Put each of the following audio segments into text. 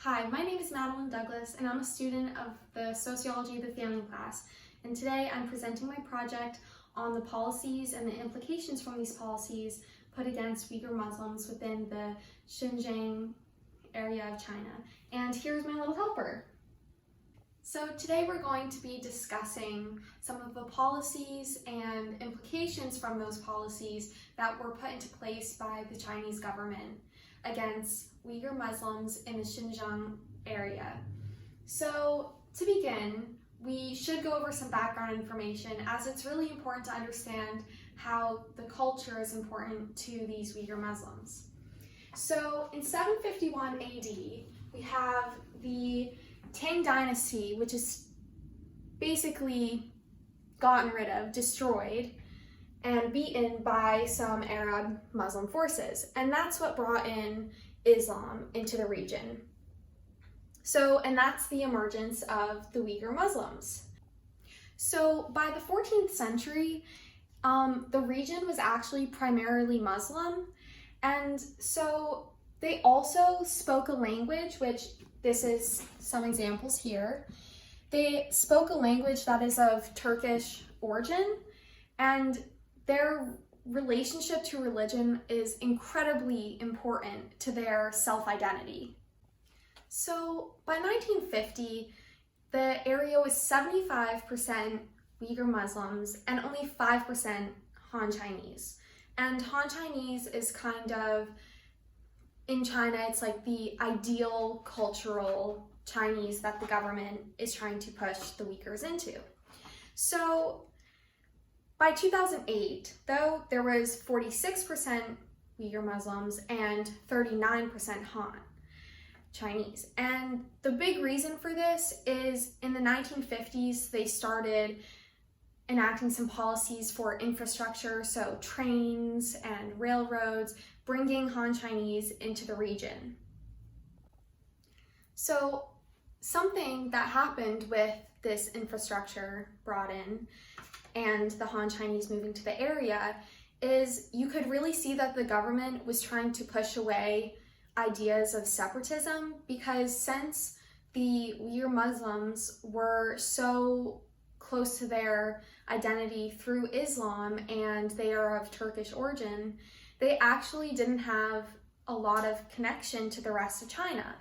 Hi, my name is Madeline Douglas and I'm a student of the Sociology of the Family class, and today I'm presenting my project on the policies and the implications from these policies put against Uyghur Muslims within the Xinjiang area of China. And here's my little helper. So today we're going to be discussing some of the policies and implications from those policies that were put into place by the Chinese government against Uyghur Muslims in the Xinjiang area. So to begin, we should go over some background information, as it's really important to understand how the culture is important to these Uyghur Muslims. So in 751 AD, we have the Tang Dynasty, which is basically gotten rid of, destroyed, and beaten by some Arab Muslim forces. And that's what brought in Islam into the region. And that's the emergence of the Uyghur Muslims. So by the 14th century, the region was actually primarily Muslim. And so they also spoke a language, which this is some examples here. They spoke a language that is of Turkish origin, and their relationship to religion is incredibly important to their self-identity. So by 1950, the area was 75% Uyghur Muslims and only 5% Han Chinese. And Han Chinese is kind of, in China, it's like the ideal cultural Chinese that the government is trying to push the Uyghurs into. So by 2008, though, there was 46% Uyghur Muslims and 39% Han Chinese. And the big reason for this is in the 1950s, they started enacting some policies for infrastructure, so trains and railroads, bringing Han Chinese into the region. So something that happened with this infrastructure brought in and the Han Chinese moving to the area is you could really see that the government was trying to push away ideas of separatism, because since the Uyghur Muslims were so close to their identity through Islam and they are of Turkish origin, they actually didn't have a lot of connection to the rest of China.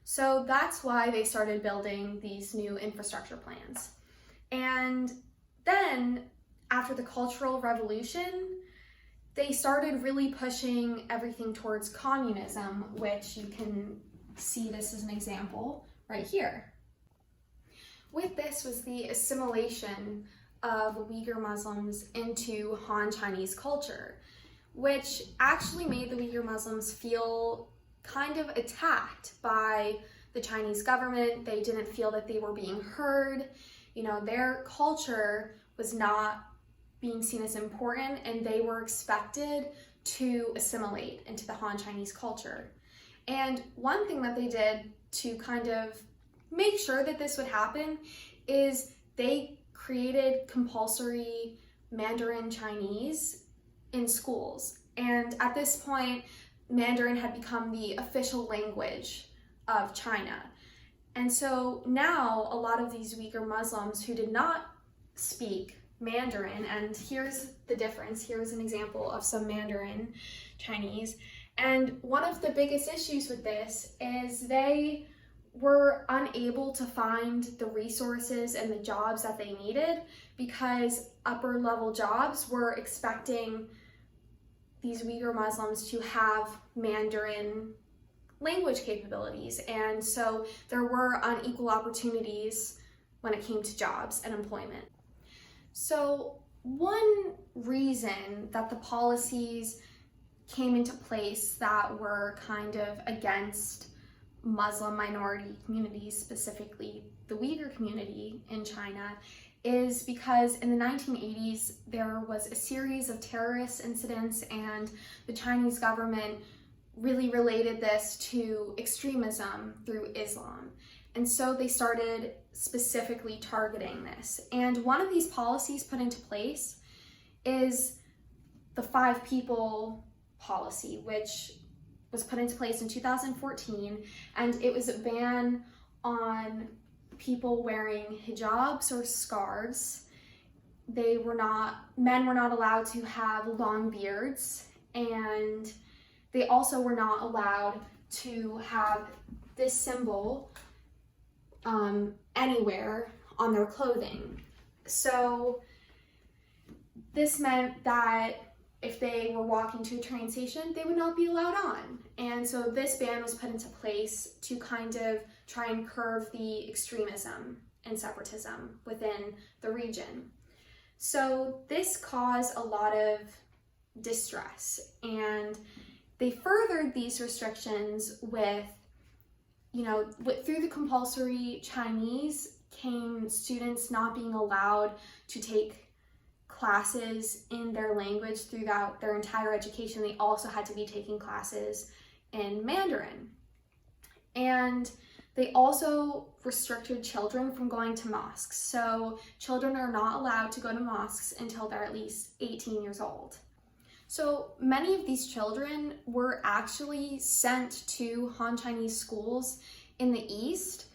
So that's why they started building these new infrastructure plans. And then after the Cultural Revolution, they started really pushing everything towards communism, which you can see this as an example right here. With this was the assimilation of Uyghur Muslims into Han Chinese culture, which actually made the Uyghur Muslims feel kind of attacked by the Chinese government. They didn't feel that they were being heard. You know, their culture was not being seen as important, and they were expected to assimilate into the Han Chinese culture. And one thing that they did to kind of make sure that this would happen is they created compulsory Mandarin Chinese in schools. And at this point, Mandarin had become the official language of China. And so now a lot of these Uyghur Muslims who did not speak Mandarin, and here's the difference, here's an example of some Mandarin Chinese, and one of the biggest issues with this is they were unable to find the resources and the jobs that they needed, because upper level jobs were expecting these Uyghur Muslims to have Mandarin language capabilities, and so there were unequal opportunities when it came to jobs and employment. So one reason that the policies came into place that were kind of against Muslim minority communities, specifically the Uyghur community in China, is because in the 1980s there was a series of terrorist incidents, and the Chinese government really related this to extremism through Islam. And so they started specifically targeting this. And one of these policies put into place is the 5 people policy, which was put into place in 2014, and it was a ban on people wearing hijabs or scarves. Men were not allowed to have long beards, and they also were not allowed to have this symbol anywhere on their clothing. So this meant that if they were walking to a train station, they would not be allowed on. And so this ban was put into place to kind of try and curb the extremism and separatism within the region. So this caused a lot of distress, and they furthered these restrictions with, through the compulsory Chinese came students not being allowed to take classes in their language throughout their entire education. They also had to be taking classes in Mandarin. And they also restricted children from going to mosques. So children are not allowed to go to mosques until they're at least 18 years old. So many of these children were actually sent to Han Chinese schools in the East,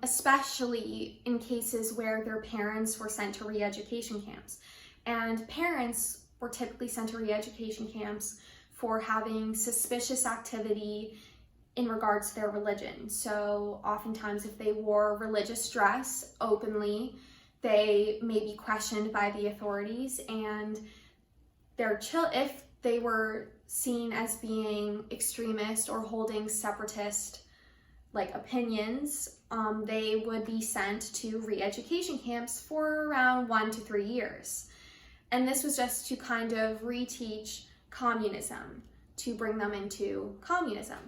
especially in cases where their parents were sent to re-education camps. And parents were typically sent to re-education camps for having suspicious activity in regards to their religion. So oftentimes if they wore religious dress openly, they may be questioned by the authorities, and if they were seen as being extremist or holding separatist opinions, they would be sent to re-education camps for around 1 to 3 years. And this was just to kind of reteach communism, to bring them into communism.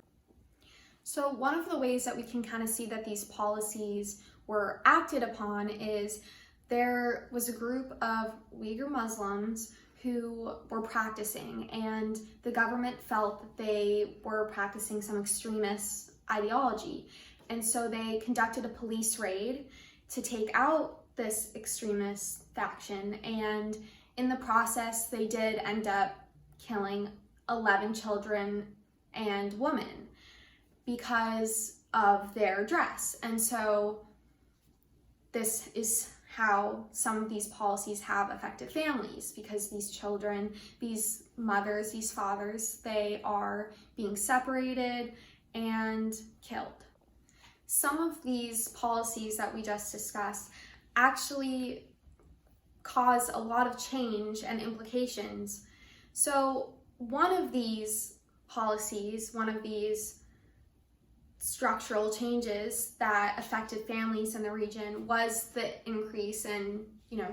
So one of the ways that we can kind of see that these policies were acted upon is there was a group of Uyghur Muslims who were practicing, and the government felt that they were practicing some extremist ideology. And so they conducted a police raid to take out this extremist faction, and in the process they did end up killing 11 children and women because of their dress. And so this is how some of these policies have affected families, because these children, these mothers, these fathers, they are being separated and killed. Some of these policies that we just discussed actually cause a lot of change and implications. So one of these policies, one of these structural changes that affected families in the region was the increase in,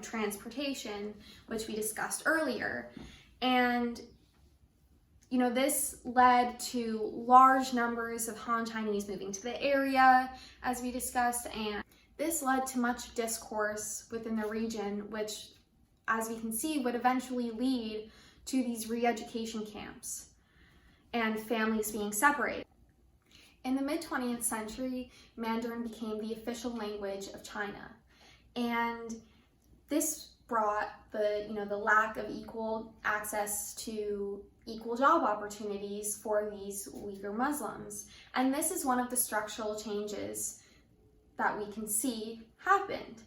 transportation, which we discussed earlier. And, this led to large numbers of Han Chinese moving to the area, as we discussed, and this led to much discourse within the region, which, as we can see, would eventually lead to these re-education camps and families being separated. In the mid-20th century, Mandarin became the official language of China, and this brought the lack of equal access to equal job opportunities for these Uyghur Muslims. And this is one of the structural changes that we can see happened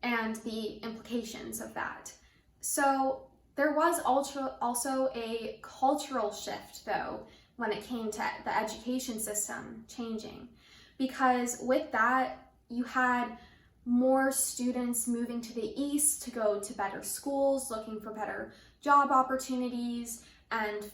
and the implications of that. So there was also a cultural shift, though, when it came to the education system changing, because with that you had more students moving to the east to go to better schools, looking for better job opportunities and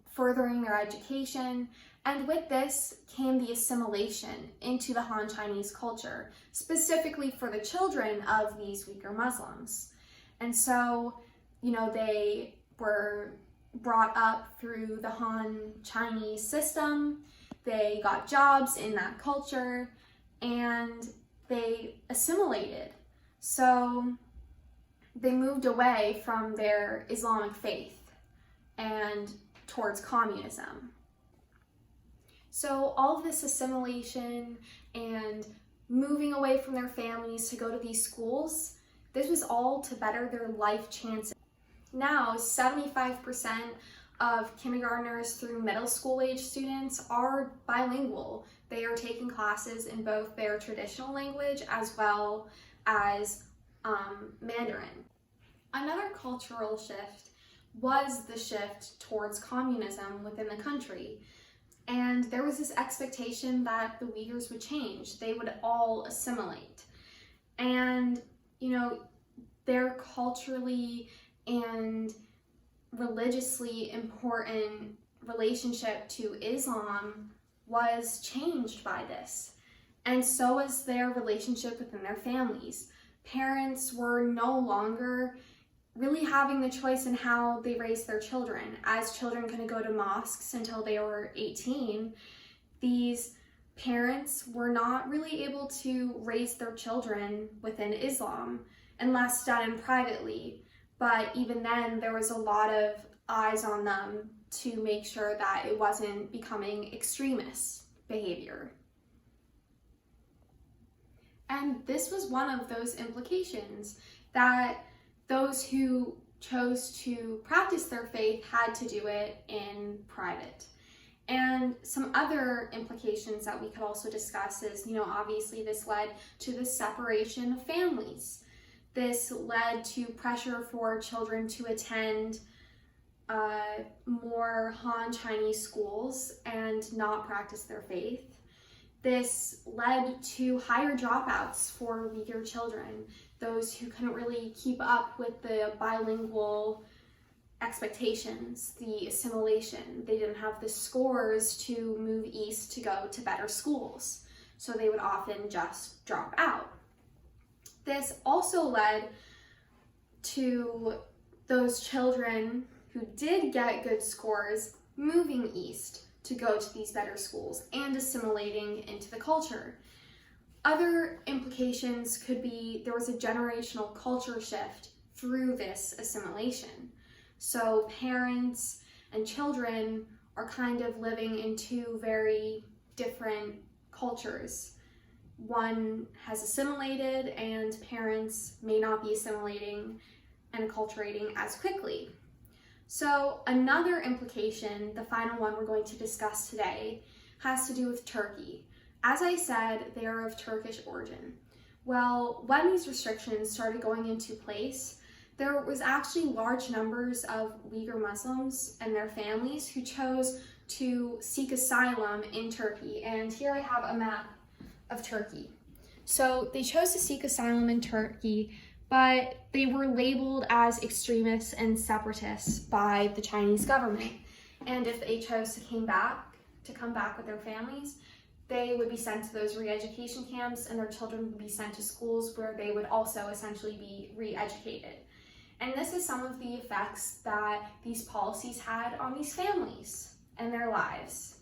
furthering their education. And with this came the assimilation into the Han Chinese culture, specifically for the children of these Uyghur Muslims. And so they were brought up through the Han Chinese system, they got jobs in that culture, and they assimilated. So they moved away from their Islamic faith and towards communism. So all of this assimilation and moving away from their families to go to these schools, this was all to better their life chances. Now, 75% of kindergartners through middle school age students are bilingual. They are taking classes in both their traditional language as well as Mandarin. Another cultural shift was the shift towards communism within the country. And there was this expectation that the Uyghurs would change. They would all assimilate. And, their culturally and religiously important relationship to Islam was changed by this. And so was their relationship within their families. Parents were no longer really having the choice in how they raised their children. As children couldn't go to mosques until they were 18, these parents were not really able to raise their children within Islam unless done privately. But even then, there was a lot of eyes on them to make sure that it wasn't becoming extremist behavior. And this was one of those implications, that those who chose to practice their faith had to do it in private. And some other implications that we could also discuss is, obviously this led to the separation of families. This led to pressure for children to attend more Han Chinese schools and not practice their faith. This led to higher dropouts for Uyghur children, those who couldn't really keep up with the bilingual expectations, the assimilation. They didn't have the scores to move east to go to better schools, so they would often just drop out. This also led to those children who did get good scores moving east to go to these better schools and assimilating into the culture. Other implications could be there was a generational culture shift through this assimilation. So parents and children are kind of living in two very different cultures. One has assimilated, and parents may not be assimilating and acculturating as quickly. So another implication, the final one we're going to discuss today, has to do with Turkey. As I said, they are of Turkish origin. Well, when these restrictions started going into place, there was actually large numbers of Uyghur Muslims and their families who chose to seek asylum in Turkey. And here I have a map of Turkey. So they chose to seek asylum in Turkey, but they were labeled as extremists and separatists by the Chinese government. And if they chose to come back with their families, they would be sent to those re-education camps, and their children would be sent to schools where they would also essentially be re-educated. And this is some of the effects that these policies had on these families and their lives.